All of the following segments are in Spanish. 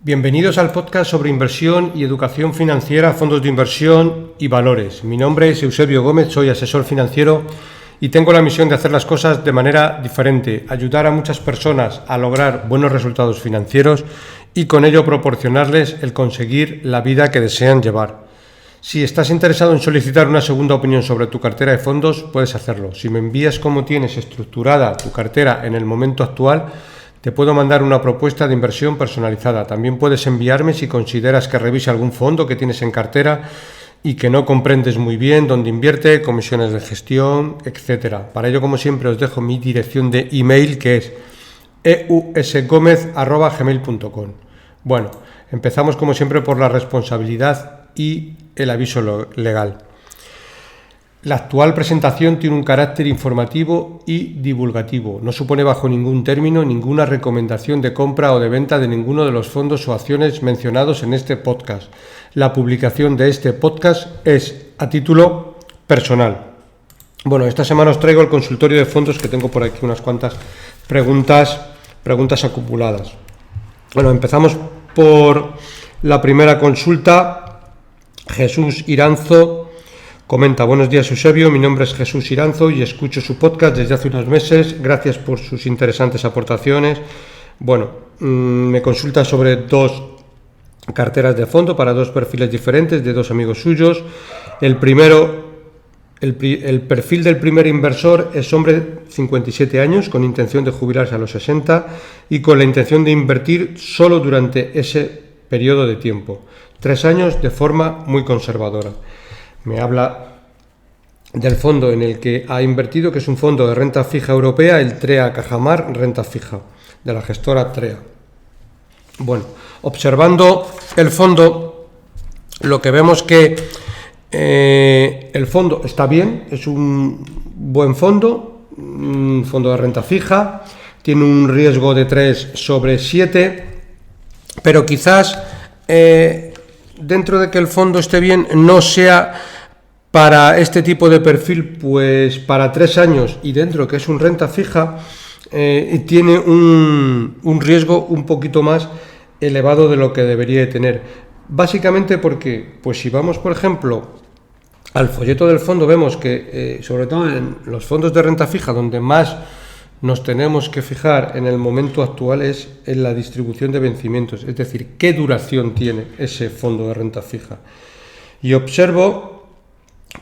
Bienvenidos al podcast sobre inversión y educación financiera, fondos de inversión y valores. Mi nombre es Eusebio Gómez, soy asesor financiero y tengo la misión de hacer las cosas de manera diferente, ayudar a muchas personas a lograr buenos resultados financieros y con ello proporcionarles el conseguir la vida que desean llevar. Si estás interesado en solicitar una segunda opinión sobre tu cartera de fondos, puedes hacerlo. Si me envías cómo tienes estructurada tu cartera en el momento actual, te puedo mandar una propuesta de inversión personalizada. También puedes enviarme si consideras que revise algún fondo que tienes en cartera y que no comprendes muy bien dónde invierte, comisiones de gestión, etc. Para ello, como siempre, os dejo mi dirección de email, que es eusgomez@gmail.com. Bueno, empezamos como siempre por la responsabilidad y el aviso legal. La actual presentación tiene un carácter informativo y divulgativo. No supone bajo ningún término ninguna recomendación de compra o de venta de ninguno de los fondos o acciones mencionados en este podcast. La publicación de este podcast es a título personal. Bueno, esta semana os traigo el consultorio de fondos, que tengo por aquí unas cuantas preguntas acumuladas. Bueno, empezamos por la primera consulta. Jesús Iranzo comenta: buenos días, Eusebio, mi nombre es Jesús Iranzo y escucho su podcast desde hace unos meses. Gracias por sus interesantes aportaciones. Bueno, me consulta sobre dos carteras de fondo para dos perfiles diferentes de dos amigos suyos. El perfil del primer inversor es hombre 57 años con intención de jubilarse a los 60 y con la intención de invertir solo durante ese periodo de tiempo, 3 años, de forma muy conservadora. Me habla del fondo en el que ha invertido, que es un fondo de renta fija europea, el TREA Cajamar Renta Fija, de la gestora TREA. Bueno, observando el fondo, lo que vemos que el fondo está bien, es un buen fondo, un fondo de renta fija, tiene un riesgo de 3/7, pero quizás dentro de que el fondo esté bien, no sea para este tipo de perfil, pues para 3 años y dentro que es un renta fija, tiene un riesgo un poquito más elevado de lo que debería de tener. Básicamente porque, pues si vamos, por ejemplo, al folleto del fondo, vemos que, sobre todo en los fondos de renta fija, donde más nos tenemos que fijar en el momento actual es en la distribución de vencimientos, es decir, qué duración tiene ese fondo de renta fija. Y observo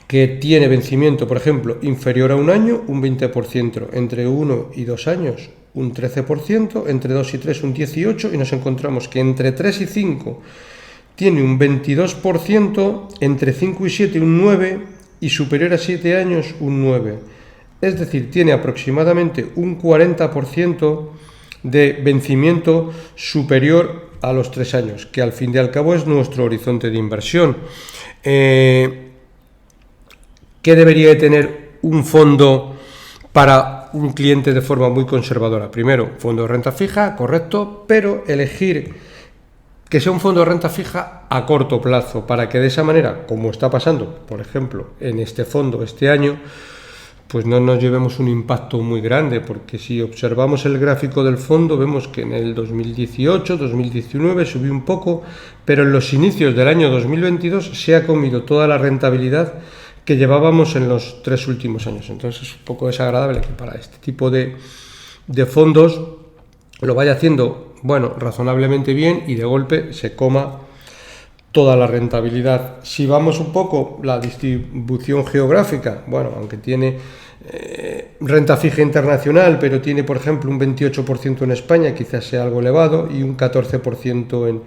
que tiene vencimiento, por ejemplo, inferior a un año, un 20%, entre 1 y 2 años, un 13%, entre 2 y 3, un 18%, y nos encontramos que entre 3 y 5 tiene un 22%, entre 5 y 7 un 9%, y superior a 7 años un 9%. Es decir, tiene aproximadamente un 40% de vencimiento superior a los 3 años, que al fin y al cabo es nuestro horizonte de inversión. ¿Qué debería de tener un fondo para un cliente de forma muy conservadora? Primero, fondo de renta fija, correcto, pero elegir que sea un fondo de renta fija a corto plazo, para que de esa manera, como está pasando, por ejemplo, en este fondo este año, pues no nos llevemos un impacto muy grande, porque si observamos el gráfico del fondo, vemos que en el 2018, 2019 subió un poco, pero en los inicios del año 2022 se ha comido toda la rentabilidad que llevábamos en los 3 últimos años. Entonces es un poco desagradable que para este tipo de fondos lo vaya haciendo, bueno, razonablemente bien y de golpe se coma toda la rentabilidad. Si vamos un poco la distribución geográfica, bueno, aunque tiene renta fija internacional, pero tiene, por ejemplo, un 28% en España, quizás sea algo elevado, y un 14%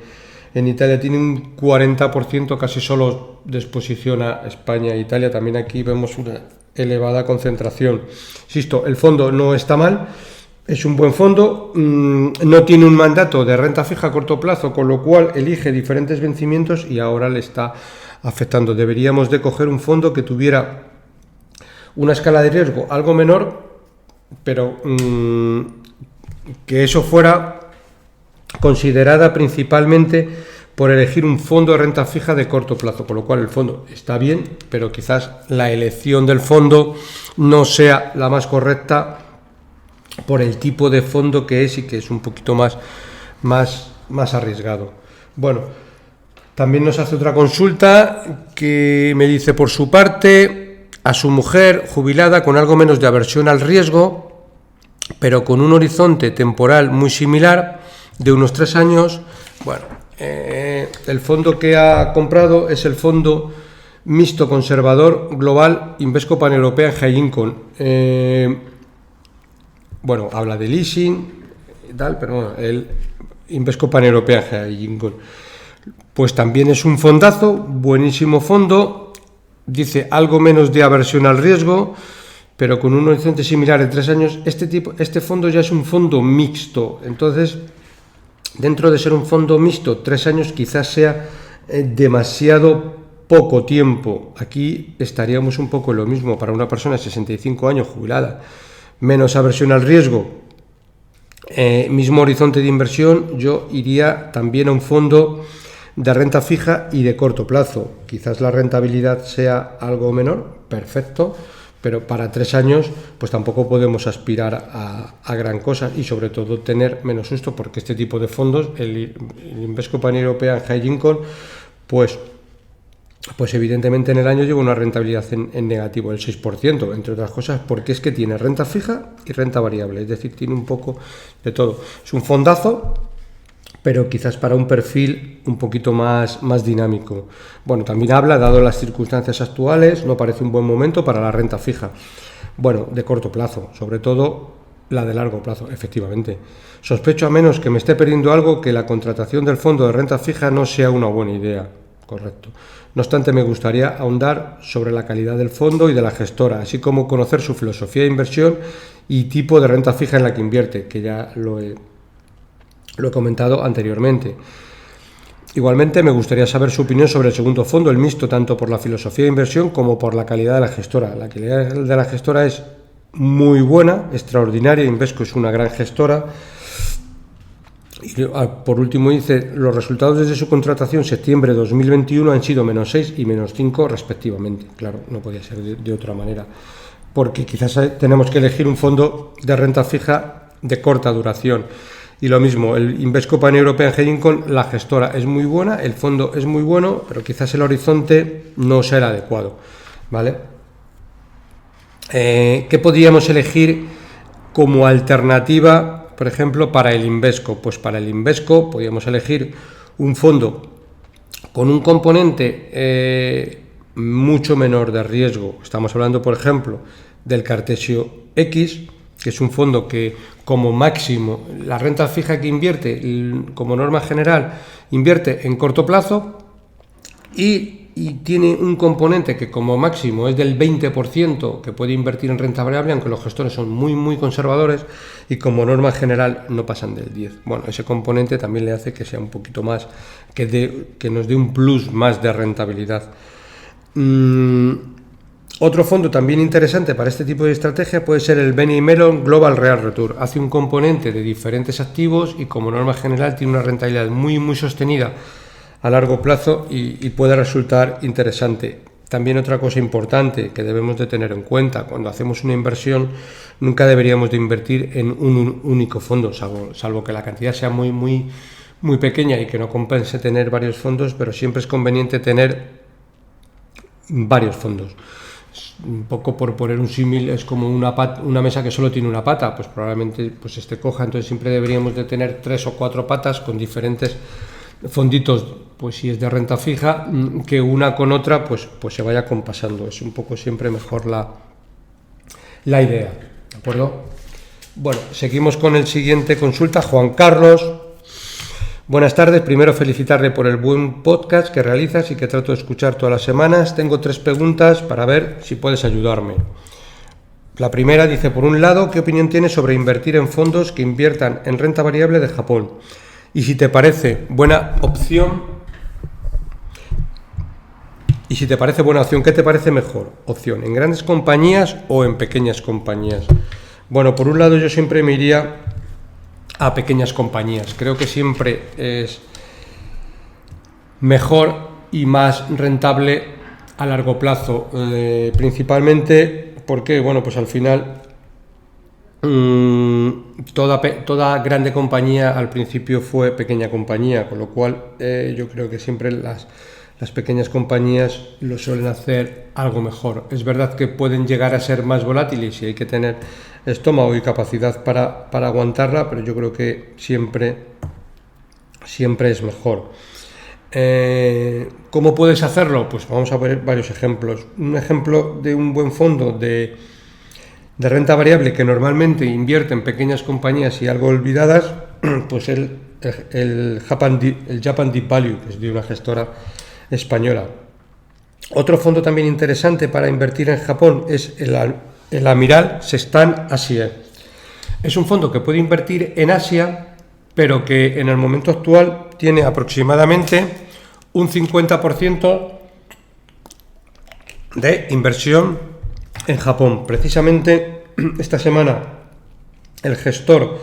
en Italia. Tiene un 40% casi solo de exposición a España e Italia. También aquí vemos una elevada concentración. Insisto, el fondo no está mal, es un buen fondo, no tiene un mandato de renta fija a corto plazo, con lo cual elige diferentes vencimientos y ahora le está afectando. Deberíamos de coger un fondo que tuviera una escala de riesgo algo menor, pero que eso fuera considerada principalmente por elegir un fondo de renta fija de corto plazo, con lo cual el fondo está bien, pero quizás la elección del fondo no sea la más correcta por el tipo de fondo que es y que es un poquito más arriesgado. Bueno, también nos hace otra consulta que me dice, por su parte, a su mujer jubilada con algo menos de aversión al riesgo, pero con un horizonte temporal muy similar, de unos 3 años. Bueno, el fondo que ha comprado es el fondo mixto conservador global Invesco Paneuropean High Income. Bueno, habla de leasing y tal, pero bueno, el Invesco Paneuropean High Income pues también es un fondazo, buenísimo fondo, dice algo menos de aversión al riesgo, pero con un horizonte similar de 3 años. Este fondo ya es un fondo mixto, entonces dentro de ser un fondo mixto, 3 años quizás sea demasiado poco tiempo. Aquí estaríamos un poco en lo mismo para una persona de 65 años jubilada, menos aversión al riesgo, mismo horizonte de inversión. Yo iría también a un fondo de renta fija y de corto plazo. Quizás la rentabilidad sea algo menor, perfecto, pero para 3 años pues tampoco podemos aspirar a gran cosa, y sobre todo tener menos susto, porque este tipo de fondos, el Invesco Paneuropean High Income, pues evidentemente en el año lleva una rentabilidad en negativo del 6%, entre otras cosas porque es que tiene renta fija y renta variable, es decir, tiene un poco de todo. Es un fondazo, pero quizás para un perfil un poquito más dinámico. Bueno, también habla, dado las circunstancias actuales, no parece un buen momento para la renta fija. Bueno, de corto plazo, sobre todo la de largo plazo, efectivamente. Sospecho, a menos que me esté perdiendo algo, que la contratación del fondo de renta fija no sea una buena idea. Correcto. No obstante, me gustaría ahondar sobre la calidad del fondo y de la gestora, así como conocer su filosofía de inversión y tipo de renta fija en la que invierte, que ya lo he comentado anteriormente. Igualmente, me gustaría saber su opinión sobre el segundo fondo, el mixto, tanto por la filosofía de inversión como por la calidad de la gestora. La calidad de la gestora es muy buena, extraordinaria. Invesco es una gran gestora. Y por último dice, los resultados desde su contratación septiembre de 2021 han sido -6 y -5 respectivamente. Claro, no podía ser de otra manera, porque quizás tenemos que elegir un fondo de renta fija de corta duración. Y lo mismo, el Invesco Paneuropean High Income, la gestora es muy buena, el fondo es muy bueno, pero quizás el horizonte no sea el adecuado, ¿vale? ¿Qué podríamos elegir como alternativa, por ejemplo, para el Invesco? Pues para el Invesco podríamos elegir un fondo con un componente mucho menor de riesgo. Estamos hablando, por ejemplo, del Cartesio X, que es un fondo que como máximo la renta fija que invierte, como norma general, invierte en corto plazo y tiene un componente que como máximo es del 20% que puede invertir en renta variable, aunque los gestores son muy conservadores y como norma general no pasan del 10%. Bueno, ese componente también le hace que sea un poquito más, que nos dé un plus más de rentabilidad. Otro fondo también interesante para este tipo de estrategia puede ser el Benny Mellon Global Real Return. Hace un componente de diferentes activos y como norma general tiene una rentabilidad muy sostenida a largo plazo y puede resultar interesante. También otra cosa importante que debemos de tener en cuenta: cuando hacemos una inversión nunca deberíamos de invertir en un único fondo, salvo que la cantidad sea muy pequeña y que no compense tener varios fondos, pero siempre es conveniente tener varios fondos. Un poco por poner un símil, es como una mesa que solo tiene una pata, pues probablemente pues esté coja, entonces siempre deberíamos de tener 3 o 4 patas con diferentes fonditos, pues si es de renta fija, que una con otra pues se vaya compasando. Es un poco siempre mejor la idea, ¿de acuerdo? Bueno, seguimos con el siguiente consulta. Juan Carlos: buenas tardes, primero felicitarle por el buen podcast que realizas y que trato de escuchar todas las semanas. Tengo 3 preguntas para ver si puedes ayudarme. La primera dice, por un lado, ¿qué opinión tienes sobre invertir en fondos que inviertan en renta variable de Japón? Y si te parece buena opción, ¿qué te parece mejor opción? ¿En grandes compañías o en pequeñas compañías? Bueno, por un lado yo siempre me iría a pequeñas compañías. Creo que siempre es mejor y más rentable a largo plazo, principalmente porque, bueno, pues al final toda grande compañía al principio fue pequeña compañía, con lo cual yo creo que siempre las pequeñas compañías lo suelen hacer algo mejor. Es verdad que pueden llegar a ser más volátiles y hay que tener estómago y capacidad para aguantarla, pero yo creo que siempre es mejor. ¿Cómo puedes hacerlo? Pues vamos a ver varios ejemplos. Un ejemplo de un buen fondo de renta variable que normalmente invierte en pequeñas compañías y algo olvidadas, pues el Japan Deep Value, que es de una gestora española. Otro fondo también interesante para invertir en Japón es el Amiral Sestan Asia. Es un fondo que puede invertir en Asia, pero que en el momento actual tiene aproximadamente un 50% de inversión en Japón. Precisamente esta semana el gestor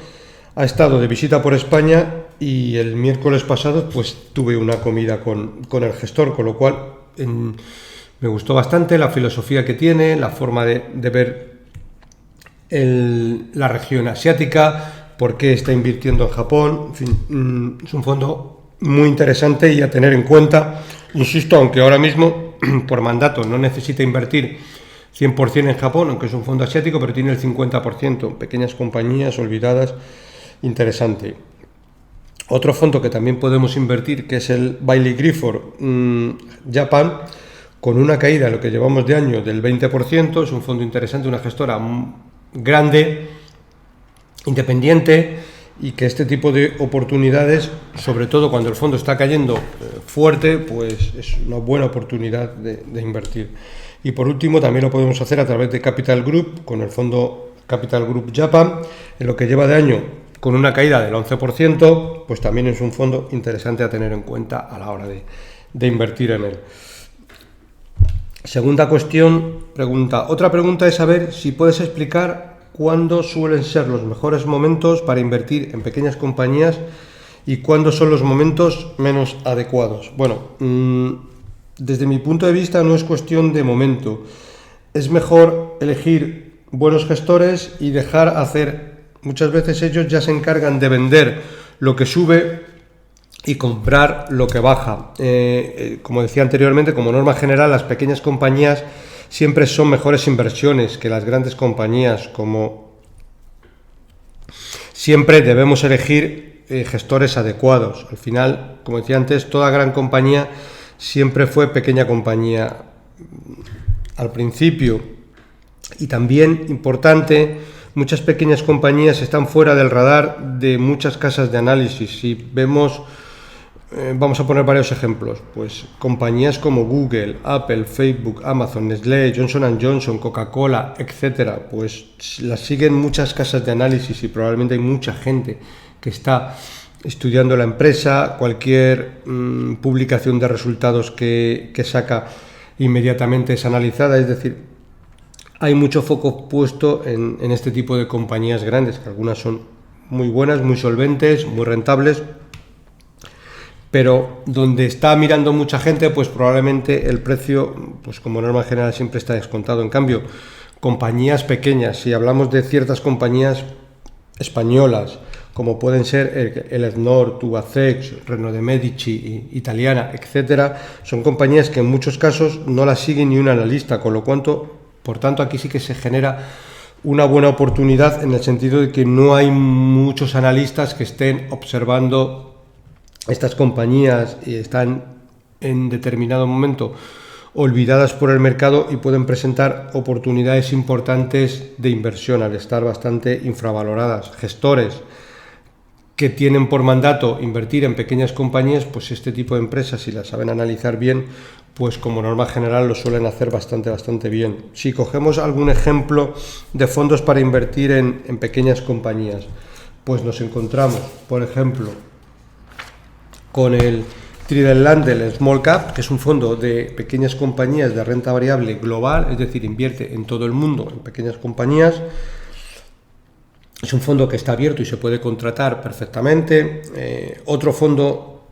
ha estado de visita por España y el miércoles pasado pues tuve una comida con el gestor, con lo cual me gustó bastante la filosofía que tiene, la forma de ver la región asiática, por qué está invirtiendo en Japón. En fin, es un fondo muy interesante y a tener en cuenta. Insisto, aunque ahora mismo por mandato no necesita invertir 100% en Japón, aunque es un fondo asiático, pero tiene el 50%, pequeñas compañías olvidadas, interesante. Otro fondo que también podemos invertir, que es el Baillie Gifford Japan, con una caída en lo que llevamos de año del 20%, es un fondo interesante, una gestora grande, independiente, y que este tipo de oportunidades, sobre todo cuando el fondo está cayendo fuerte, pues es una buena oportunidad de invertir. Y por último, también lo podemos hacer a través de Capital Group, con el fondo Capital Group Japan, en lo que lleva de año con una caída del 11%, pues también es un fondo interesante a tener en cuenta a la hora de invertir en él. Segunda cuestión, otra pregunta es saber si puedes explicar cuándo suelen ser los mejores momentos para invertir en pequeñas compañías y cuándo son los momentos menos adecuados. Bueno, desde mi punto de vista no es cuestión de momento. Es mejor elegir buenos gestores y dejar hacer. Muchas veces ellos ya se encargan de vender lo que sube y comprar lo que baja. Como decía anteriormente, como norma general, las pequeñas compañías siempre son mejores inversiones que las grandes compañías. Como siempre debemos elegir gestores adecuados. Al final, como decía antes, toda gran compañía siempre fue pequeña compañía al principio. Y también importante, muchas pequeñas compañías están fuera del radar de muchas casas de análisis. Si vemos, vamos a poner varios ejemplos, pues compañías como Google, Apple, Facebook, Amazon, Nestlé, Johnson & Johnson, Coca-Cola, etcétera, pues las siguen muchas casas de análisis y probablemente hay mucha gente que está estudiando la empresa. Cualquier publicación de resultados que saca inmediatamente es analizada, es decir, hay mucho foco puesto en este tipo de compañías grandes, que algunas son muy buenas, muy solventes, muy rentables, pero donde está mirando mucha gente, pues probablemente el precio, pues como norma general, siempre está descontado. En cambio, compañías pequeñas, si hablamos de ciertas compañías españolas, como pueden ser el Ednor, Tubacex, Renault de Medici, Italiana, etcétera, son compañías que en muchos casos no las sigue ni un analista, con lo cual, por tanto, aquí sí que se genera una buena oportunidad en el sentido de que no hay muchos analistas que estén observando estas compañías y están en determinado momento olvidadas por el mercado y pueden presentar oportunidades importantes de inversión al estar bastante infravaloradas. Gestores que tienen por mandato invertir en pequeñas compañías, pues este tipo de empresas, si las saben analizar bien, pues como norma general lo suelen hacer bastante bien. Si cogemos algún ejemplo de fondos para invertir en pequeñas compañías, pues nos encontramos, por ejemplo, con el Tridellandel Small Cap, que es un fondo de pequeñas compañías de renta variable global, es decir, invierte en todo el mundo en pequeñas compañías. Es un fondo que está abierto y se puede contratar perfectamente. Otro fondo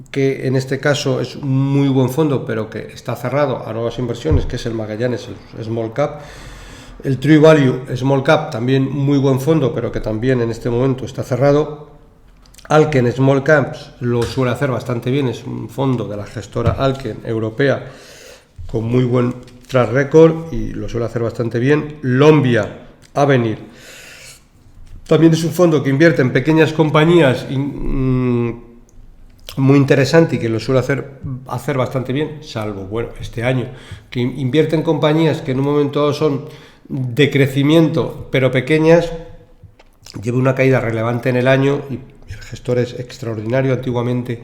que en este caso es un muy buen fondo, pero que está cerrado a nuevas inversiones, que es el Magallanes Small Cap, El True Value Small Cap, también muy buen fondo, pero que también en este momento está cerrado. Alken Small Caps lo suele hacer bastante bien, es un fondo de la gestora Alken europea con muy buen track record y lo suele hacer bastante bien. Lombia Avenir también es un fondo que invierte en pequeñas compañías muy interesante y que lo suele hacer bastante bien, salvo, bueno, este año, que invierte en compañías que en un momento dado son de crecimiento, pero pequeñas, lleva una caída relevante en el año y el gestor es extraordinario. Antiguamente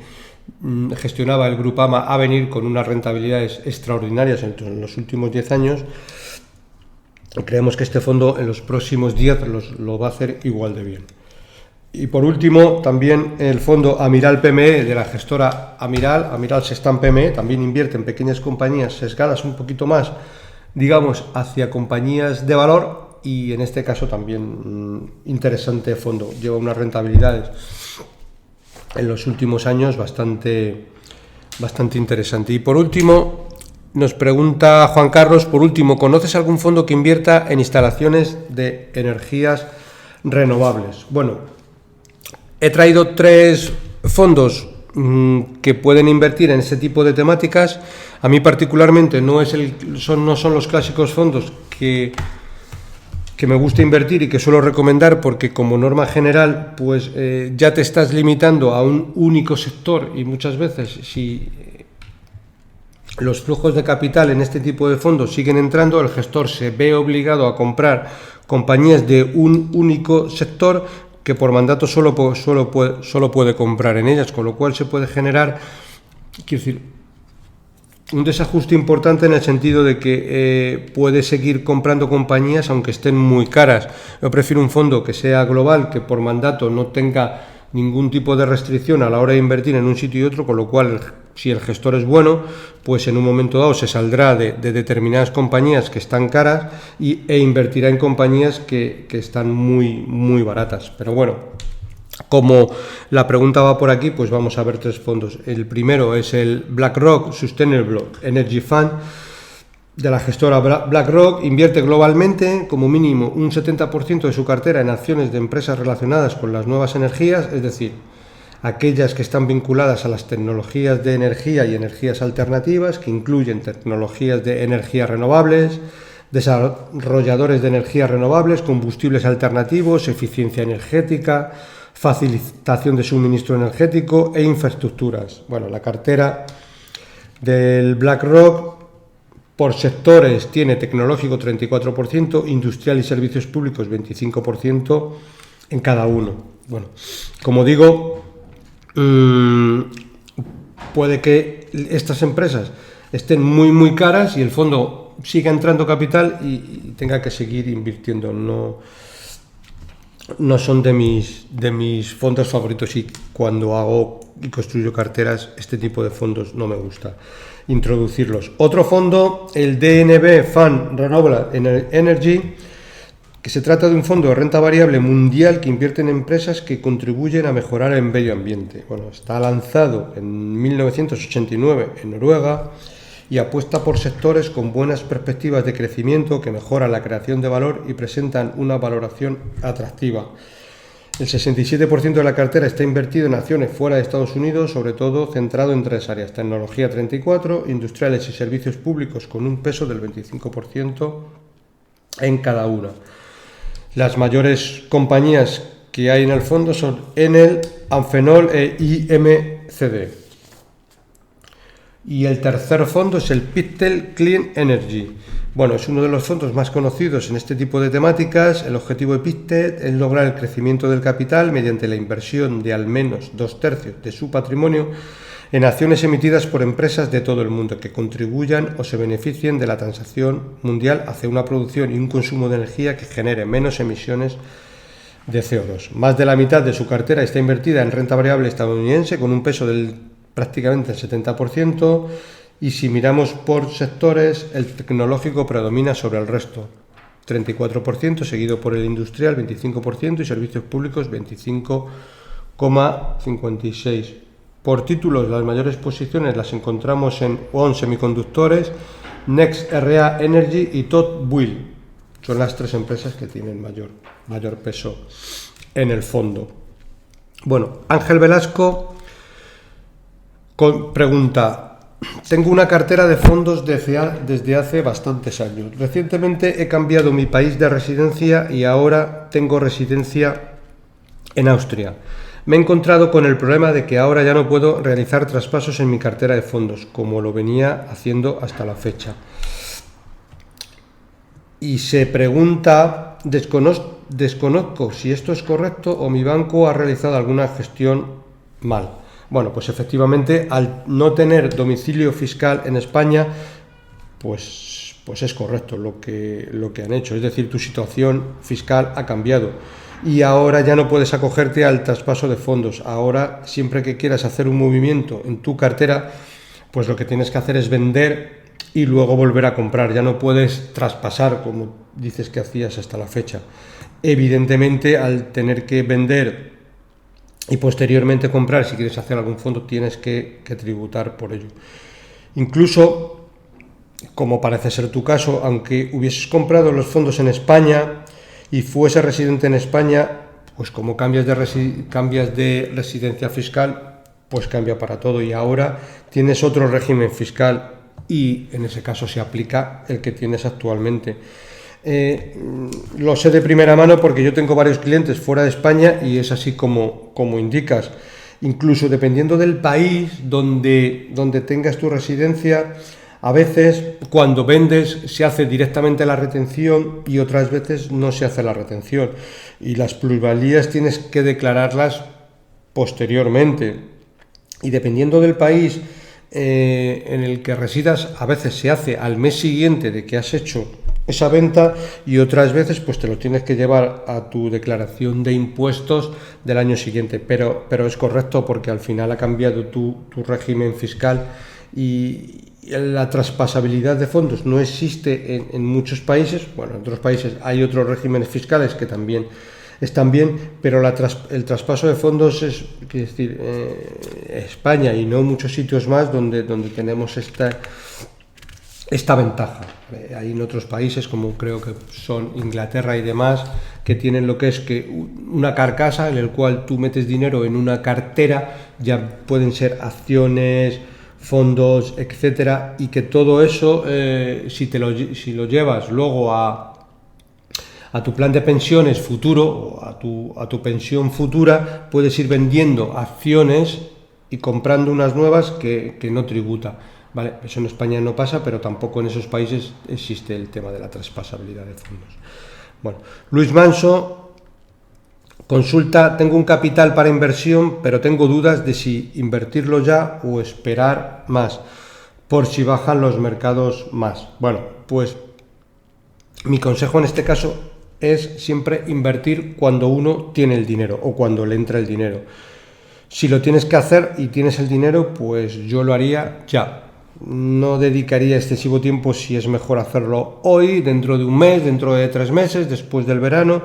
gestionaba el Grupama Avenir con unas rentabilidades extraordinarias en los últimos 10 años. Creemos que este fondo en los próximos 10 lo va a hacer igual de bien. Y por último, también el fondo Amiral PME de la gestora Amiral Sestam PME, también invierte en pequeñas compañías sesgadas un poquito más, digamos, hacia compañías de valor, y en este caso también interesante fondo, lleva unas rentabilidades en los últimos años bastante interesante. Y por último, nos pregunta Juan Carlos, por último, ¿conoces algún fondo que invierta en instalaciones de energías renovables? Bueno, he traído 3 fondos que pueden invertir en ese tipo de temáticas. A mí particularmente no son los clásicos fondos que me gusta invertir y que suelo recomendar, porque como norma general pues ya te estás limitando a un único sector, y muchas veces si los flujos de capital en este tipo de fondos siguen entrando, el gestor se ve obligado a comprar compañías de un único sector que por mandato solo puede comprar en ellas, con lo cual se puede generar, quiero decir, un desajuste importante en el sentido de que puede seguir comprando compañías aunque estén muy caras. Yo prefiero un fondo que sea global, que por mandato no tenga ningún tipo de restricción a la hora de invertir en un sitio y otro, con lo cual si el gestor es bueno, pues en un momento dado se saldrá de determinadas compañías que están caras e invertirá en compañías que están muy baratas. Pero bueno, como la pregunta va por aquí, pues vamos a ver 3 fondos. El primero es el BlackRock Sustainable Energy Fund de la gestora BlackRock. Invierte globalmente como mínimo un 70% de su cartera en acciones de empresas relacionadas con las nuevas energías, es decir, aquellas que están vinculadas a las tecnologías de energía y energías alternativas, que incluyen tecnologías de energías renovables, desarrolladores de energías renovables, combustibles alternativos, eficiencia energética, facilitación de suministro energético e infraestructuras. Bueno, la cartera del BlackRock por sectores tiene tecnológico 34%, industrial y servicios públicos 25% en cada uno. Bueno, como digo, puede que estas empresas estén muy caras y el fondo siga entrando capital y tenga que seguir invirtiendo. No son de mis fondos favoritos, y cuando hago y construyo carteras, este tipo de fondos no me gusta introducirlos. Otro fondo, el DNB Fund Renewable Energy, que se trata de un fondo de renta variable mundial que invierte en empresas que contribuyen a mejorar el medio ambiente. Bueno, está lanzado en 1989 en Noruega y apuesta por sectores con buenas perspectivas de crecimiento que mejoran la creación de valor y presentan una valoración atractiva. El 67% de la cartera está invertido en acciones fuera de Estados Unidos, sobre todo centrado en 3 áreas: tecnología 34%, industriales y servicios públicos con un peso del 25% en cada una. Las mayores compañías que hay en el fondo son Enel, Amphenol e IMCD. Y el tercer fondo es el Pictet Clean Energy. Bueno, es uno de los fondos más conocidos en este tipo de temáticas. El objetivo de Pictet es lograr el crecimiento del capital mediante la inversión de al menos 2/3 de su patrimonio en acciones emitidas por empresas de todo el mundo que contribuyan o se beneficien de la transición mundial hacia una producción y un consumo de energía que genere menos emisiones de CO2. Más de la mitad de su cartera está invertida en renta variable estadounidense, con un peso del prácticamente el 70%, y si miramos por sectores, el tecnológico predomina sobre el resto, 34%, seguido por el industrial 25% y servicios públicos 25,56%. Por títulos, las mayores posiciones las encontramos en ON Semiconductores, Next RA Energy y Todd Will, Son las 3 empresas que tienen mayor peso en el fondo. Bueno, Ángel Velasco pregunta: tengo una cartera de fondos desde hace bastantes años. Recientemente he cambiado mi país de residencia y ahora tengo residencia en Austria. Me he encontrado con el problema de que ahora ya no puedo realizar traspasos en mi cartera de fondos, como lo venía haciendo hasta la fecha. Y se pregunta: desconozco si esto es correcto o mi banco ha realizado alguna gestión mal. Bueno, pues efectivamente, al no tener domicilio fiscal en España, pues es correcto lo que han hecho. Es decir, tu situación fiscal ha cambiado y ahora ya no puedes acogerte al traspaso de fondos. Ahora, siempre que quieras hacer un movimiento en tu cartera, pues lo que tienes que hacer es vender y luego volver a comprar. Ya no puedes traspasar como dices que hacías hasta la fecha. Evidentemente, al tener que vender y posteriormente comprar, si quieres hacer algún fondo, tienes que tributar por ello. Incluso, como parece ser tu caso, aunque hubieses comprado los fondos en España y fuese residente en España, pues como cambias de residencia fiscal, pues cambia para todo y ahora tienes otro régimen fiscal y en ese caso se aplica el que tienes actualmente. Lo sé de primera mano porque yo tengo varios clientes fuera de España y es así como indicas. Incluso dependiendo del país donde tengas tu residencia, a veces cuando vendes se hace directamente la retención y otras veces no se hace la retención. Y las plusvalías tienes que declararlas posteriormente. Y dependiendo del país en el que residas, a veces se hace al mes siguiente de que has hecho esa venta y otras veces pues te lo tienes que llevar a tu declaración de impuestos del año siguiente, pero es correcto porque al final ha cambiado tu régimen fiscal y la traspasabilidad de fondos no existe en muchos países. Bueno, en otros países hay otros regímenes fiscales que también están bien, pero el traspaso de fondos es decir, España y no muchos sitios más donde tenemos esta ventaja. Hay en otros países, como creo que son Inglaterra y demás, que tienen lo que es que una carcasa en el cual tú metes dinero en una cartera, ya pueden ser acciones, fondos, etcétera, y que todo eso, si lo llevas luego a tu plan de pensiones futuro o a tu pensión futura, puedes ir vendiendo acciones y comprando unas nuevas que no tributa. Vale, eso en España no pasa, pero tampoco en esos países existe el tema de la traspasabilidad de fondos. Bueno, Luis Manso consulta: tengo un capital para inversión, pero tengo dudas de si invertirlo ya o esperar más, por si bajan los mercados más. Bueno, pues mi consejo en este caso es siempre invertir cuando uno tiene el dinero o cuando le entra el dinero. Si lo tienes que hacer y tienes el dinero, pues yo lo haría ya. No dedicaría excesivo tiempo si es mejor hacerlo hoy, dentro de un mes, dentro de 3 meses, después del verano,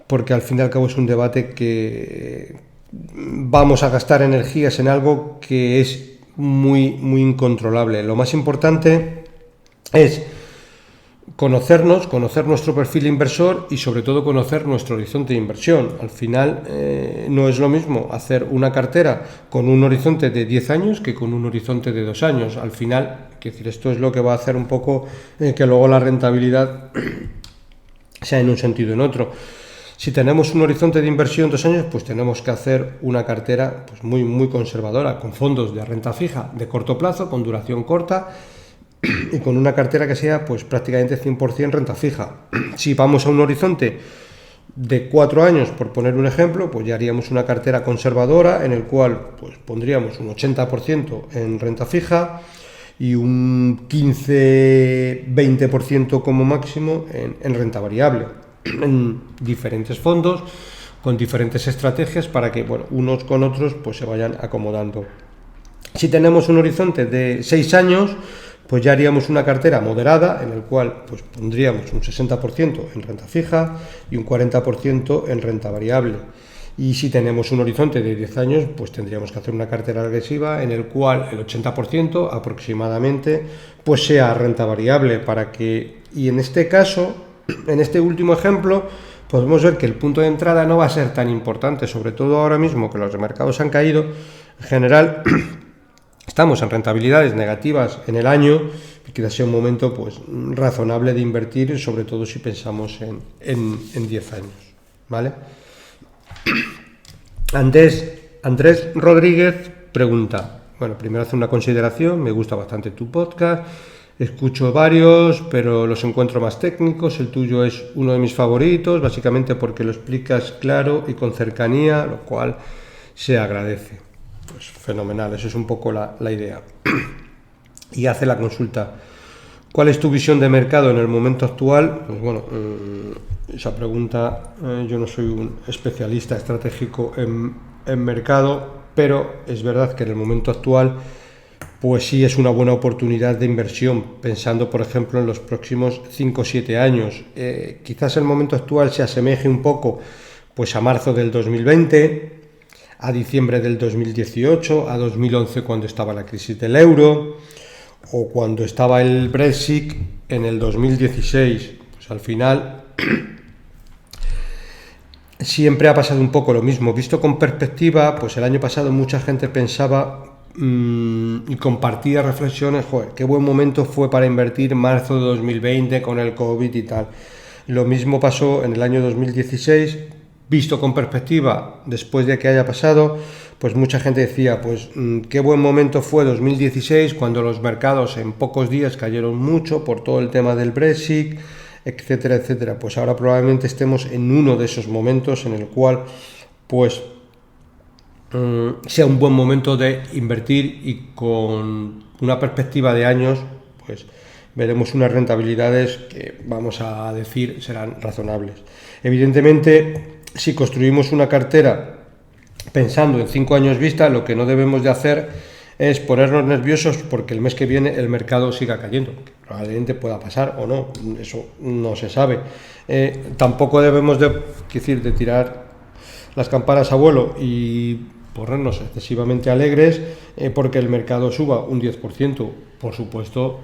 porque al fin y al cabo es un debate que vamos a gastar energías en algo que es muy, muy incontrolable. Lo más importante es conocer nuestro perfil inversor y sobre todo conocer nuestro horizonte de inversión. Al final no es lo mismo hacer una cartera con un horizonte de 10 años que con un horizonte de 2 años. Al final, quiero decir, esto es lo que va a hacer un poco que luego la rentabilidad sea en un sentido o en otro. Si tenemos un horizonte de inversión 2 años, pues tenemos que hacer una cartera pues muy, muy conservadora, con fondos de renta fija de corto plazo, con duración corta, y con una cartera que sea pues prácticamente 100% renta fija. Si vamos a un horizonte de 4 años, por poner un ejemplo, pues ya haríamos una cartera conservadora en el cual pues pondríamos un 80% en renta fija y un 15-20% como máximo en renta variable, en diferentes fondos con diferentes estrategias para que unos con otros pues se vayan acomodando. Si tenemos un horizonte de 6 años, pues ya haríamos una cartera moderada en el cual pues pondríamos un 60% en renta fija y un 40% en renta variable. Y si tenemos un horizonte de 10 años, pues tendríamos que hacer una cartera agresiva en el cual el 80% aproximadamente pues sea renta variable y en este caso En este último ejemplo podemos ver que el punto de entrada no va a ser tan importante, sobre todo ahora mismo que los mercados han caído. En general estamos en rentabilidades negativas en el año, y quizás sea un momento pues razonable de invertir, sobre todo si pensamos en 10 años, ¿vale? Andrés Rodríguez pregunta, bueno, primero hace una consideración: me gusta bastante tu podcast, escucho varios, pero los encuentro más técnicos, el tuyo es uno de mis favoritos, básicamente porque lo explicas claro y con cercanía, lo cual se agradece. Pues fenomenal, eso es un poco la idea. Y hace la consulta: ¿cuál es tu visión de mercado en el momento actual? Pues bueno, esa pregunta, yo no soy un especialista estratégico en mercado, pero es verdad que en el momento actual pues sí es una buena oportunidad de inversión, pensando por ejemplo en los próximos 5 o 7 años. Quizás el momento actual se asemeje un poco pues a marzo del 2020, a diciembre del 2018, a 2011 cuando estaba la crisis del euro, o cuando estaba el Brexit en el 2016. Pues al final siempre ha pasado un poco lo mismo. Visto con perspectiva, pues el año pasado mucha gente pensaba y compartía reflexiones: joder, qué buen momento fue para invertir marzo de 2020 con el COVID y tal. Lo mismo pasó en el año 2016. Visto con perspectiva, después de que haya pasado, pues mucha gente decía, pues qué buen momento fue 2016, cuando los mercados en pocos días cayeron mucho por todo el tema del Brexit, etcétera, etcétera. Pues ahora probablemente estemos en uno de esos momentos en el cual pues sea un buen momento de invertir, y con una perspectiva de años pues veremos unas rentabilidades que vamos a decir serán razonables. Evidentemente, si construimos una cartera pensando en 5 años vista, lo que no debemos de hacer es ponernos nerviosos porque el mes que viene el mercado siga cayendo. Probablemente pueda pasar o no, eso no se sabe. Tampoco debemos de tirar las campanas a vuelo y ponernos excesivamente alegres porque el mercado suba un 10%. Por supuesto,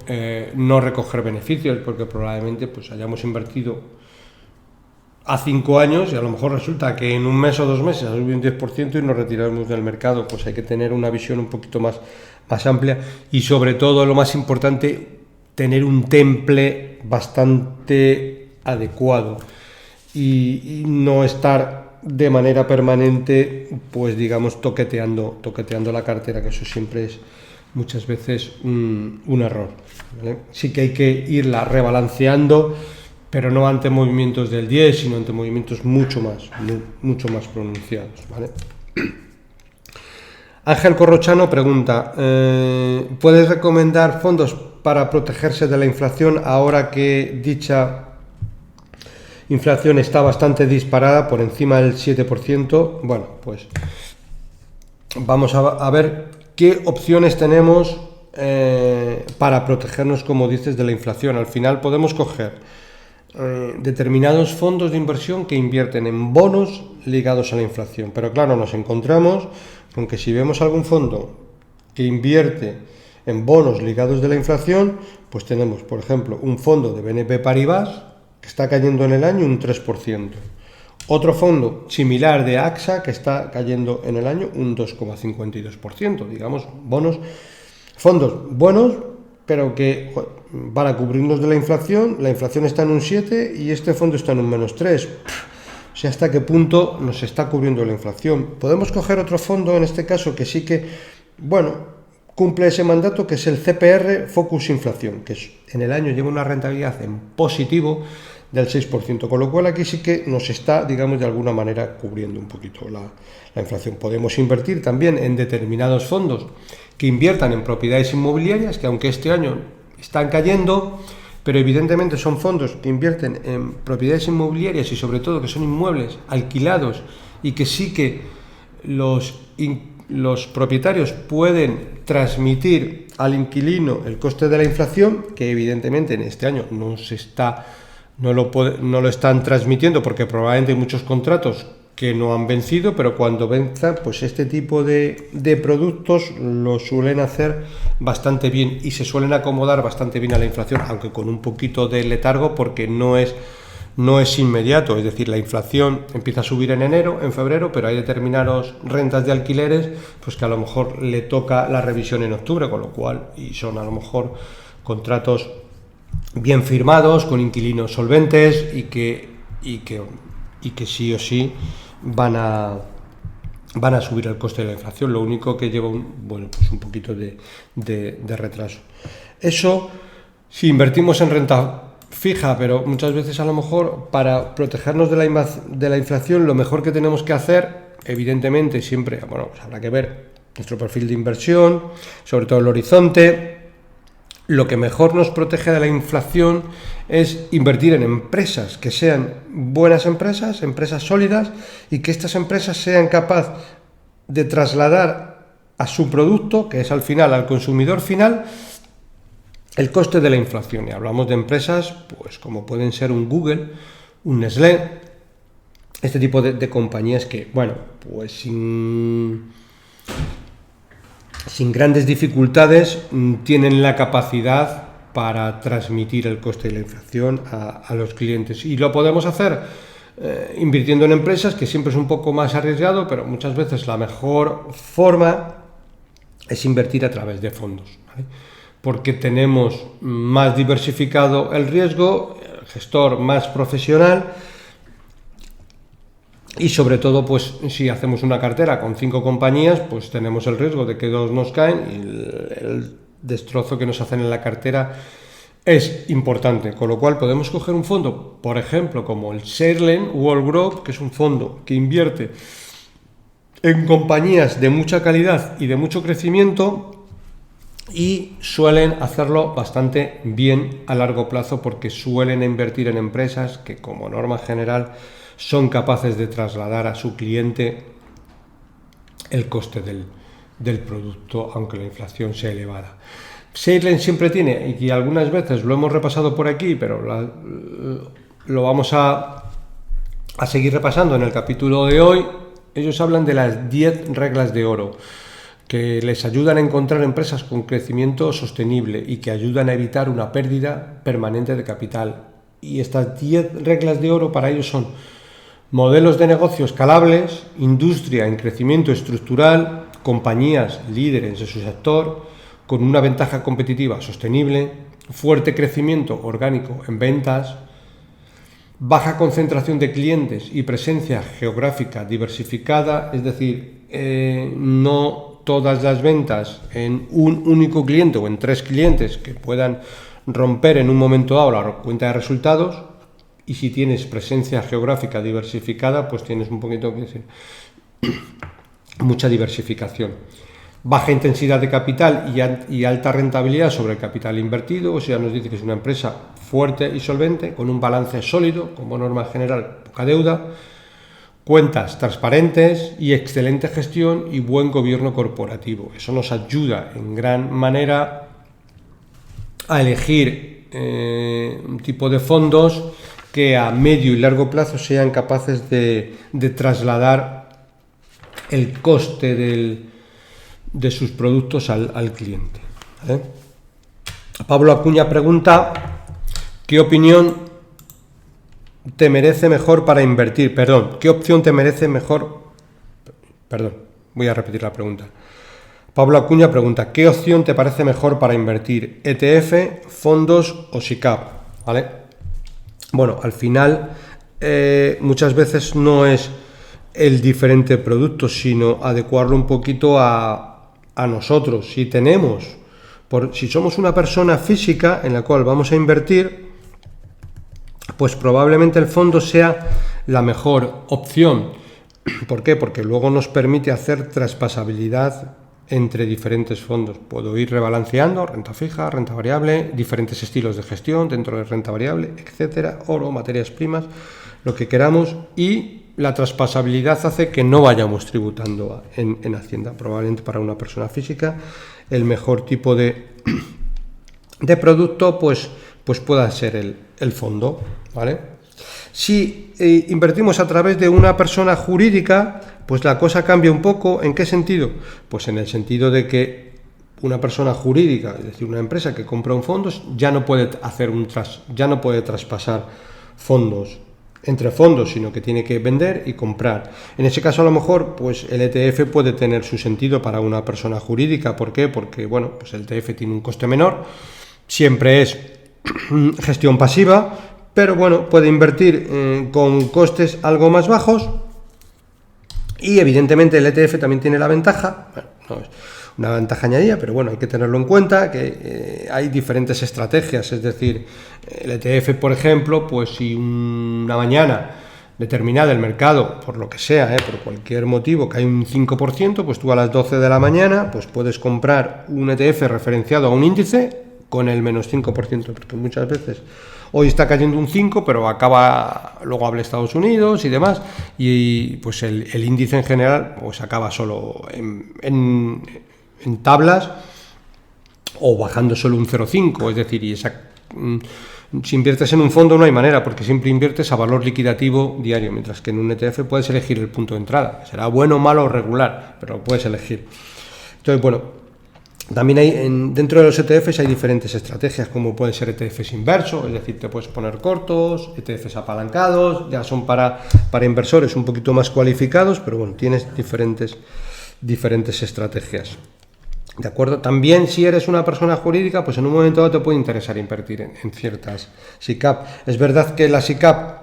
no recoger beneficios, porque probablemente pues hayamos invertido a 5 años y a lo mejor resulta que en un mes o 2 meses ha subido un 10% y nos retiramos del mercado. Pues hay que tener una visión un poquito más amplia, y sobre todo, lo más importante, tener un temple bastante adecuado y no estar de manera permanente pues digamos toqueteando la cartera, que eso siempre es muchas veces un error, ¿vale? Sí que hay que irla rebalanceando, pero no ante movimientos del 10, sino ante movimientos mucho más pronunciados, ¿vale? Ángel Corrochano pregunta, ¿puedes recomendar fondos para protegerse de la inflación ahora que dicha inflación está bastante disparada, por encima del 7%? Bueno, pues vamos a ver qué opciones tenemos para protegernos, como dices, de la inflación. Al final podemos coger determinados fondos de inversión que invierten en bonos ligados a la inflación, pero claro, nos encontramos con que si vemos algún fondo que invierte en bonos ligados de la inflación, pues tenemos, por ejemplo, un fondo de BNP Paribas que está cayendo en el año un 3%, otro fondo similar de AXA que está cayendo en el año un 2,52%, digamos, fondos buenos, pero que van a cubrirnos de la inflación está en un 7 y este fondo está en un -3. O sea, ¿hasta qué punto nos está cubriendo la inflación? Podemos coger otro fondo, en este caso, que sí que, cumple ese mandato, que es el CPR Focus Inflación, que en el año lleva una rentabilidad en positivo del 6%, con lo cual aquí sí que nos está, digamos, de alguna manera cubriendo un poquito la inflación. Podemos invertir también en determinados fondos que inviertan en propiedades inmobiliarias, que aunque este año están cayendo, pero evidentemente son fondos que invierten en propiedades inmobiliarias y sobre todo que son inmuebles alquilados y que sí que los propietarios pueden transmitir al inquilino el coste de la inflación, que evidentemente en este año no lo están transmitiendo porque probablemente hay muchos contratos que no han vencido, pero cuando venzan, pues este tipo de productos lo suelen hacer bastante bien y se suelen acomodar bastante bien a la inflación, aunque con un poquito de letargo, porque no es no es inmediato, es decir, la inflación empieza a subir en enero, en febrero, pero hay determinadas rentas de alquileres pues que a lo mejor le toca la revisión en octubre, con lo cual, y son a lo mejor contratos bien firmados, con inquilinos solventes y que sí o sí van a subir el coste de la inflación, lo único que lleva un poquito de retraso. Eso si invertimos en renta fija, pero muchas veces a lo mejor para protegernos de la inflación lo mejor que tenemos que hacer, evidentemente siempre, pues habrá que ver nuestro perfil de inversión, sobre todo el horizonte. Lo que mejor nos protege de la inflación es invertir en empresas que sean buenas empresas sólidas, y que estas empresas sean capaces de trasladar a su producto, que es al final, al consumidor final, el coste de la inflación. Y hablamos de empresas pues como pueden ser un Google, un Nestlé, este tipo de compañías que, pues sin grandes dificultades tienen la capacidad para transmitir el coste de la inflación a los clientes. Y lo podemos hacer invirtiendo en empresas, que siempre es un poco más arriesgado, pero muchas veces la mejor forma es invertir a través de fondos, ¿vale? Porque tenemos más diversificado el riesgo, el gestor más profesional, y sobre todo, pues si hacemos una cartera con 5 compañías, pues tenemos el riesgo de que 2 nos caen, y el destrozo que nos hacen en la cartera es importante, con lo cual podemos coger un fondo, por ejemplo, como el Shareland World Growth, que es un fondo que invierte en compañías de mucha calidad y de mucho crecimiento, y suelen hacerlo bastante bien a largo plazo, porque suelen invertir en empresas que, como norma general, son capaces de trasladar a su cliente el coste del producto, aunque la inflación sea elevada. Shareland siempre tiene, y algunas veces lo hemos repasado por aquí, pero lo vamos a seguir repasando en el capítulo de hoy. Ellos hablan de las 10 reglas de oro, que les ayudan a encontrar empresas con crecimiento sostenible y que ayudan a evitar una pérdida permanente de capital. Y estas 10 reglas de oro para ellos son: modelos de negocio escalables, industria en crecimiento estructural, compañías líderes de su sector, con una ventaja competitiva sostenible, fuerte crecimiento orgánico en ventas, baja concentración de clientes y presencia geográfica diversificada, es decir, no todas las ventas en un único cliente o en 3 clientes que puedan romper en un momento dado la cuenta de resultados. Y si tienes presencia geográfica diversificada, pues tienes un poquito mucha diversificación. Baja intensidad de capital y alta rentabilidad sobre el capital invertido, o sea, nos dice que es una empresa fuerte y solvente, con un balance sólido, como norma general, poca deuda, cuentas transparentes y excelente gestión y buen gobierno corporativo. Eso nos ayuda en gran manera a elegir un tipo de fondos que a medio y largo plazo sean capaces de trasladar el coste de sus productos al cliente, ¿vale? Pablo Acuña pregunta: ¿qué opinión te merece mejor para invertir? ¿Qué opción te merece mejor? Voy a repetir la pregunta. Pablo Acuña pregunta: ¿qué opción te parece mejor para invertir? ¿ETF, fondos o SICAV? ¿Vale? Bueno, al final muchas veces no es el diferente producto, sino adecuarlo un poquito a nosotros. Si somos una persona física en la cual vamos a invertir, pues probablemente el fondo sea la mejor opción. ¿Por qué? Porque luego nos permite hacer traspasabilidad entre diferentes fondos. Puedo ir rebalanceando renta fija, renta variable, diferentes estilos de gestión dentro de renta variable, etcétera, oro, materias primas, lo que queramos, y la traspasabilidad hace que no vayamos tributando en Hacienda. Probablemente para una persona física el mejor tipo de producto pues pueda ser el fondo, ¿vale? Si invertimos a través de una persona jurídica, pues la cosa cambia un poco. ¿En qué sentido? Pues en el sentido de que una persona jurídica, es decir, una empresa que compra un fondo, ya no puede traspasar fondos entre fondos, sino que tiene que vender y comprar. En ese caso, a lo mejor, pues el ETF puede tener su sentido para una persona jurídica. ¿Por qué? Porque, bueno, pues el ETF tiene un coste menor, siempre es gestión pasiva, pero bueno, puede invertir con costes algo más bajos y evidentemente el ETF también tiene la ventaja, bueno, no es una ventaja añadida, pero bueno, hay que tenerlo en cuenta, que hay diferentes estrategias, es decir, el ETF, por ejemplo, pues si una mañana determinada el mercado, por lo que sea, por cualquier motivo, cae un 5%, pues tú a las 12 de la mañana pues puedes comprar un ETF referenciado a un índice con el menos 5%, porque muchas veces hoy está cayendo un 5%, pero luego habla Estados Unidos y demás, y pues el índice en general pues acaba solo en tablas o bajando solo un 0,5, es decir, si inviertes en un fondo no hay manera, porque siempre inviertes a valor liquidativo diario, mientras que en un ETF puedes elegir el punto de entrada, que será bueno, malo o regular, pero lo puedes elegir. Entonces, bueno, también hay dentro de los ETFs hay diferentes estrategias, como pueden ser ETFs inversos, es decir, te puedes poner cortos, ETFs apalancados, ya son para inversores un poquito más cualificados, pero bueno, tienes diferentes estrategias. ¿De acuerdo? También si eres una persona jurídica, pues en un momento dado te puede interesar invertir en ciertas SICAP. Es verdad que la SICAP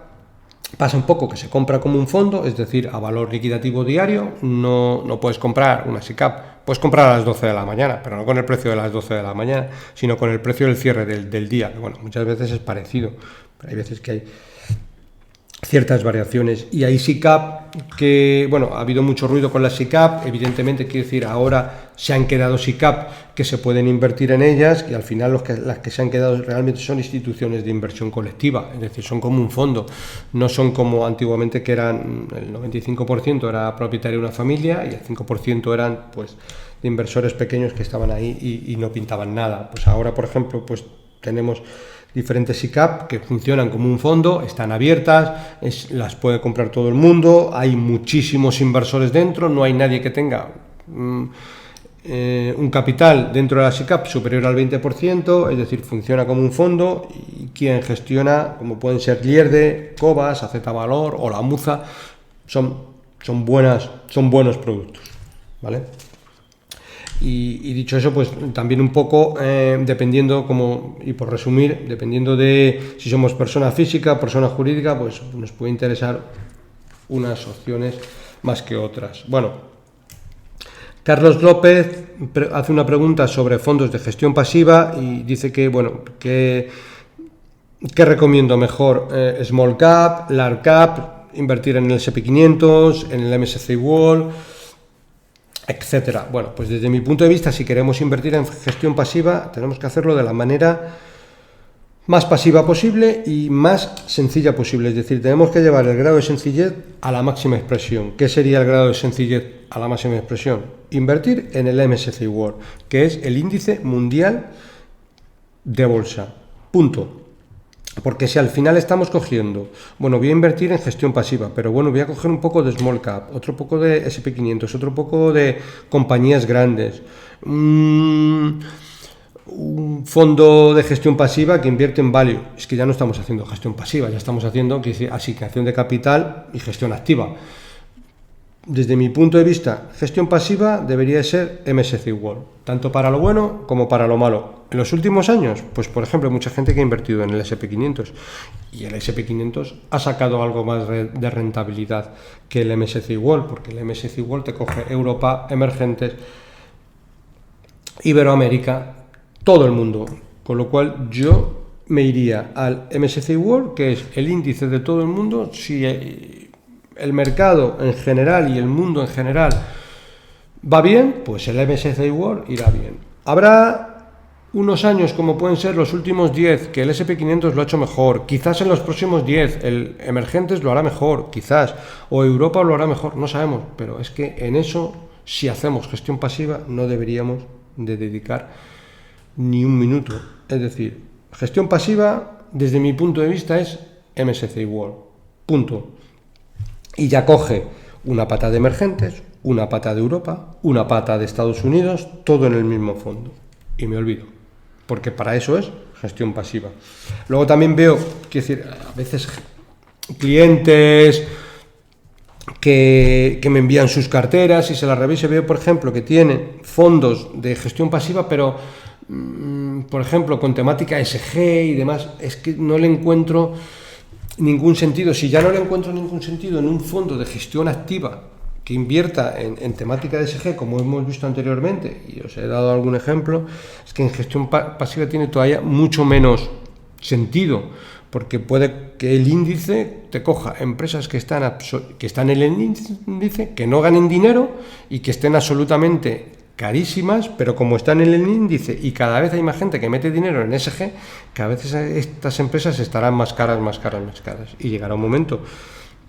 pasa un poco que se compra como un fondo, es decir, a valor liquidativo diario, no puedes comprar una SICAP, puedes comprar a las 12 de la mañana, pero no con el precio de las 12 de la mañana, sino con el precio del cierre del día, que bueno, muchas veces es parecido, pero hay veces que hay ciertas variaciones. Y hay SICAP que, bueno, ha habido mucho ruido con las SICAP, evidentemente, quiero decir, ahora se han quedado SICAP que se pueden invertir en ellas, y al final las que se han quedado realmente son instituciones de inversión colectiva, es decir, son como un fondo, no son como antiguamente, que eran el 95% era propietario de una familia y el 5% eran pues de inversores pequeños que estaban ahí y no pintaban nada. Pues ahora, por ejemplo, pues tenemos diferentes SICAP que funcionan como un fondo, están abiertas, las puede comprar todo el mundo, hay muchísimos inversores dentro, no hay nadie que tenga un capital dentro de la SICAP superior al 20%, es decir, funciona como un fondo, y quien gestiona, como pueden ser Lierde, Cobas, AZ Valor o La Muza, son buenos productos, ¿vale? Y dicho eso, pues también un poco, dependiendo, y por resumir, dependiendo de si somos persona física, persona jurídica, pues nos puede interesar unas opciones más que otras. Bueno, Carlos López hace una pregunta sobre fondos de gestión pasiva y dice que, bueno, ¿qué recomiendo mejor? Small Cap, Large Cap, invertir en el S&P 500, en el MSCI World, etcétera. Bueno, pues desde mi punto de vista, si queremos invertir en gestión pasiva, tenemos que hacerlo de la manera más pasiva posible y más sencilla posible, es decir, tenemos que llevar el grado de sencillez a la máxima expresión. ¿Qué sería el grado de sencillez a la máxima expresión? Invertir en el MSCI World, que es el índice mundial de bolsa. Punto. Porque si al final estamos cogiendo, bueno, voy a invertir en gestión pasiva, pero bueno, voy a coger un poco de small cap, otro poco de S&P 500, otro poco de compañías grandes, un fondo de gestión pasiva que invierte en value, es que ya no estamos haciendo gestión pasiva, ya estamos haciendo asignación de capital y gestión activa. Desde mi punto de vista, gestión pasiva debería ser MSCI World, tanto para lo bueno como para lo malo. En los últimos años, pues por ejemplo, hay mucha gente que ha invertido en el S&P 500 y el S&P 500 ha sacado algo más de rentabilidad que el MSCI World, porque el MSCI World te coge Europa, emergentes, Iberoamérica, todo el mundo, con lo cual yo me iría al MSCI World, que es el índice de todo el mundo. Si el mercado en general y el mundo en general va bien, pues el MSCI World irá bien. Habrá unos años, como pueden ser los últimos 10, que el S&P 500 lo ha hecho mejor, quizás en los próximos 10 el emergentes lo hará mejor, quizás, o Europa lo hará mejor, no sabemos, pero es que en eso, si hacemos gestión pasiva, no deberíamos de dedicar ni un minuto. Es decir, gestión pasiva, desde mi punto de vista, es MSCI World, punto. Y ya coge una pata de emergentes, una pata de Europa, una pata de Estados Unidos, todo en el mismo fondo. Y me olvido, porque para eso es gestión pasiva. Luego también veo, quiero decir, a veces clientes que me envían sus carteras y se las reviso y veo, por ejemplo, que tienen fondos de gestión pasiva, pero, por ejemplo, con temática ESG y demás, es que no le encuentro ningún sentido. Si ya no le encuentro ningún sentido en un fondo de gestión activa que invierta en temática de ESG, como hemos visto anteriormente, y os he dado algún ejemplo, es que en gestión pasiva tiene todavía mucho menos sentido, porque puede que el índice te coja empresas que están en el índice, que no ganen dinero y que estén absolutamente carísimas, pero como están en el índice y cada vez hay más gente que mete dinero en ESG, cada vez estas empresas estarán más caras, y llegará un momento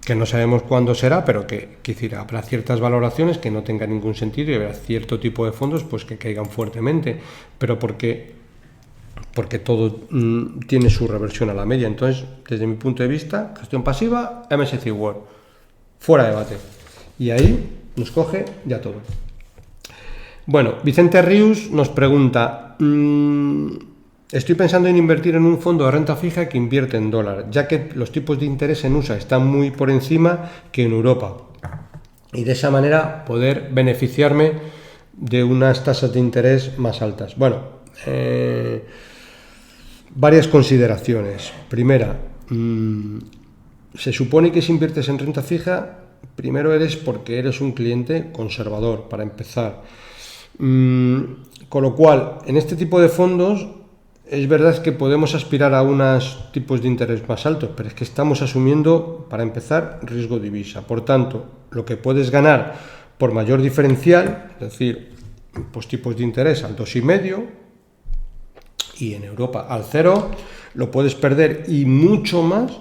que no sabemos cuándo será, pero que habrá ciertas valoraciones que no tengan ningún sentido y habrá cierto tipo de fondos pues que caigan fuertemente, pero porque todo tiene su reversión a la media. Entonces, desde mi punto de vista, gestión pasiva, MSCI World, fuera de debate. Y ahí nos coge ya todo. Bueno, Vicente Rius nos pregunta: estoy pensando en invertir en un fondo de renta fija que invierte en dólar, ya que los tipos de interés en USA están muy por encima que en Europa, y de esa manera poder beneficiarme de unas tasas de interés más altas. Bueno, varias consideraciones. Primera, se supone que si inviertes en renta fija, primero eres porque eres un cliente conservador, para empezar. Con lo cual, en este tipo de fondos, es verdad que podemos aspirar a unos tipos de interés más altos, pero es que estamos asumiendo, para empezar, riesgo divisa. Por tanto, lo que puedes ganar por mayor diferencial, es decir, pues tipos de interés al 2,5 y en Europa al 0, lo puedes perder y mucho más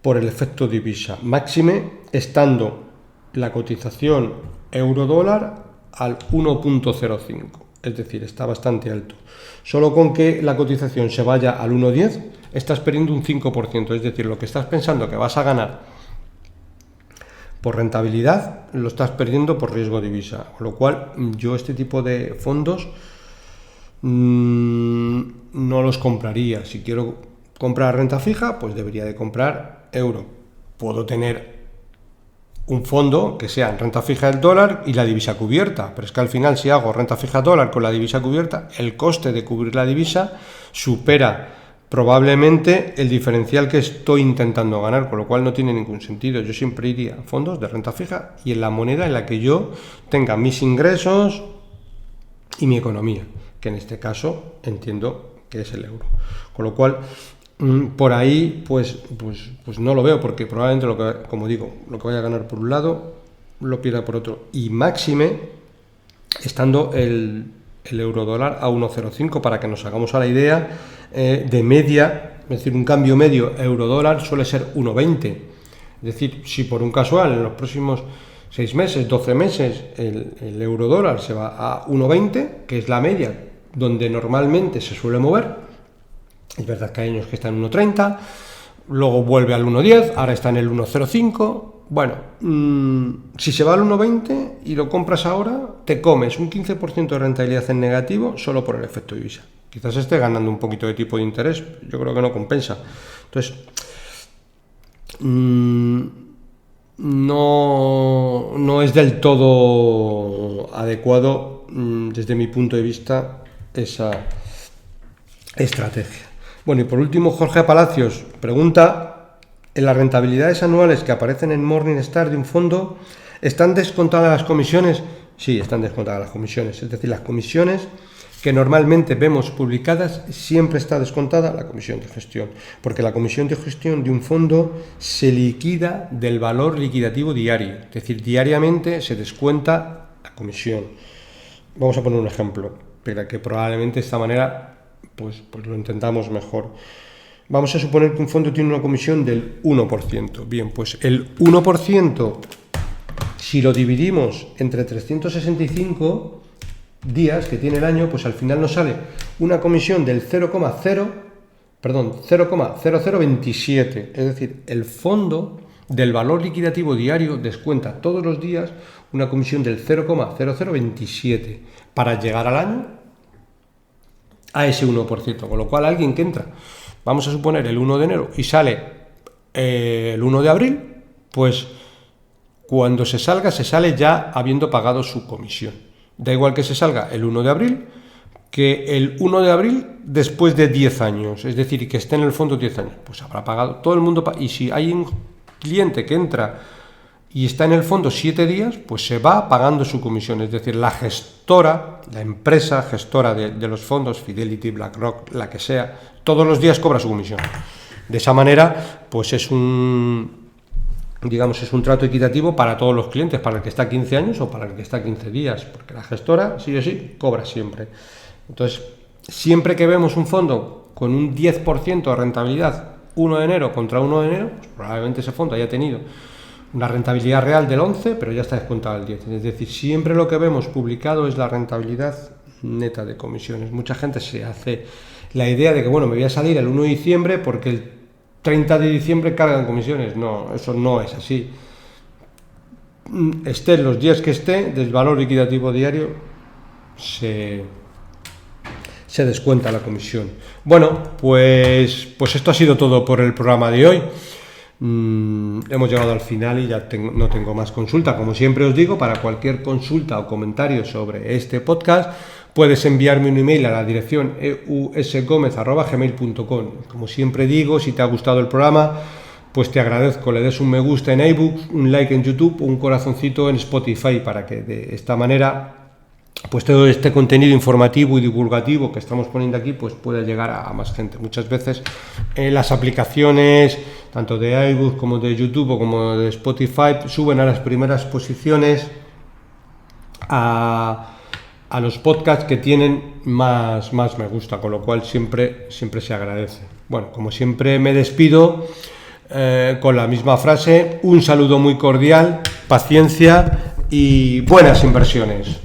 por el efecto divisa, máxime estando la cotización euro-dólar al 1,05, es decir, está bastante alto. Solo con que la cotización se vaya al 1,10 estás perdiendo un 5%, es decir, lo que estás pensando que vas a ganar por rentabilidad lo estás perdiendo por riesgo divisa, con lo cual yo este tipo de fondos no los compraría. Si quiero comprar renta fija, pues debería de comprar euro. Puedo tener un fondo que sea en renta fija del dólar y la divisa cubierta, pero es que al final, si hago renta fija dólar con la divisa cubierta, el coste de cubrir la divisa supera probablemente el diferencial que estoy intentando ganar, con lo cual no tiene ningún sentido. Yo siempre iría a fondos de renta fija y en la moneda en la que yo tenga mis ingresos y mi economía, que en este caso entiendo que es el euro. Con lo cual, por ahí, pues no lo veo, porque probablemente lo que vaya a ganar por un lado, lo pierda por otro. Y máxime, estando el euro dólar a 1,05, para que nos hagamos a la idea, de media, es decir, un cambio medio euro dólar suele ser 1,20. Es decir, si por un casual en los próximos 6 meses, 12 meses, el euro dólar se va a 1,20, que es la media donde normalmente se suele mover. Es verdad que hay años que está en 1,30, luego vuelve al 1,10, ahora está en el 1,05. Bueno, si se va al 1,20 y lo compras ahora, te comes un 15% de rentabilidad en negativo solo por el efecto divisa. Quizás esté ganando un poquito de tipo de interés, yo creo que no compensa. Entonces, no es del todo adecuado, desde mi punto de vista, esa estrategia. Bueno, y por último, Jorge Palacios pregunta: ¿en las rentabilidades anuales que aparecen en Morningstar de un fondo están descontadas las comisiones? Sí, están descontadas las comisiones, es decir, las comisiones que normalmente vemos publicadas, siempre está descontada la comisión de gestión, porque la comisión de gestión de un fondo se liquida del valor liquidativo diario, es decir, diariamente se descuenta la comisión. Vamos a poner un ejemplo, para que probablemente de esta manera pues lo intentamos mejor. Vamos a suponer que un fondo tiene una comisión del 1%. Bien, pues el 1%, si lo dividimos entre 365 días que tiene el año, pues al final nos sale una comisión del 0,0027. Es decir, el fondo del valor liquidativo diario descuenta todos los días una comisión del 0,0027 para llegar al año a ese 1%, con lo cual alguien que entra, vamos a suponer el 1 de enero y sale el 1 de abril, pues cuando se sale ya habiendo pagado su comisión. Da igual que se salga el 1 de abril que el 1 de abril después de 10 años, es decir, que esté en el fondo 10 años, pues habrá pagado todo el mundo. Y si hay un cliente que entra y está en el fondo 7 días, pues se va pagando su comisión. Es decir, la gestora, la empresa gestora de los fondos, Fidelity, BlackRock, la que sea, todos los días cobra su comisión. De esa manera, pues es un trato equitativo para todos los clientes, para el que está 15 años o para el que está 15 días, porque la gestora, sí o sí, cobra siempre. Entonces, siempre que vemos un fondo con un 10% de rentabilidad 1 de enero contra 1 de enero, pues probablemente ese fondo haya tenido una rentabilidad real del 11, pero ya está descontado el 10. Es decir, siempre lo que vemos publicado es la rentabilidad neta de comisiones. Mucha gente se hace la idea de que, bueno, me voy a salir el 1 de diciembre porque el 30 de diciembre cargan comisiones. No, eso no es así. Esté los días que esté, del valor liquidativo diario se descuenta la comisión. Bueno, pues esto ha sido todo por el programa de hoy. Hemos llegado al final y ya no tengo más consulta. Como siempre os digo, para cualquier consulta o comentario sobre este podcast, puedes enviarme un email a la dirección eusgomez@gmail.com. Como siempre digo, si te ha gustado el programa, pues te agradezco, le des un me gusta en iBooks, un like en YouTube, un corazoncito en Spotify, para que de esta manera pues todo este contenido informativo y divulgativo que estamos poniendo aquí pues pueda llegar a más gente. Muchas veces las aplicaciones tanto de iBooks como de YouTube o como de Spotify suben a las primeras posiciones a los podcasts que tienen más me gusta, con lo cual siempre se agradece. Bueno, como siempre me despido con la misma frase: un saludo muy cordial, paciencia y buenas inversiones.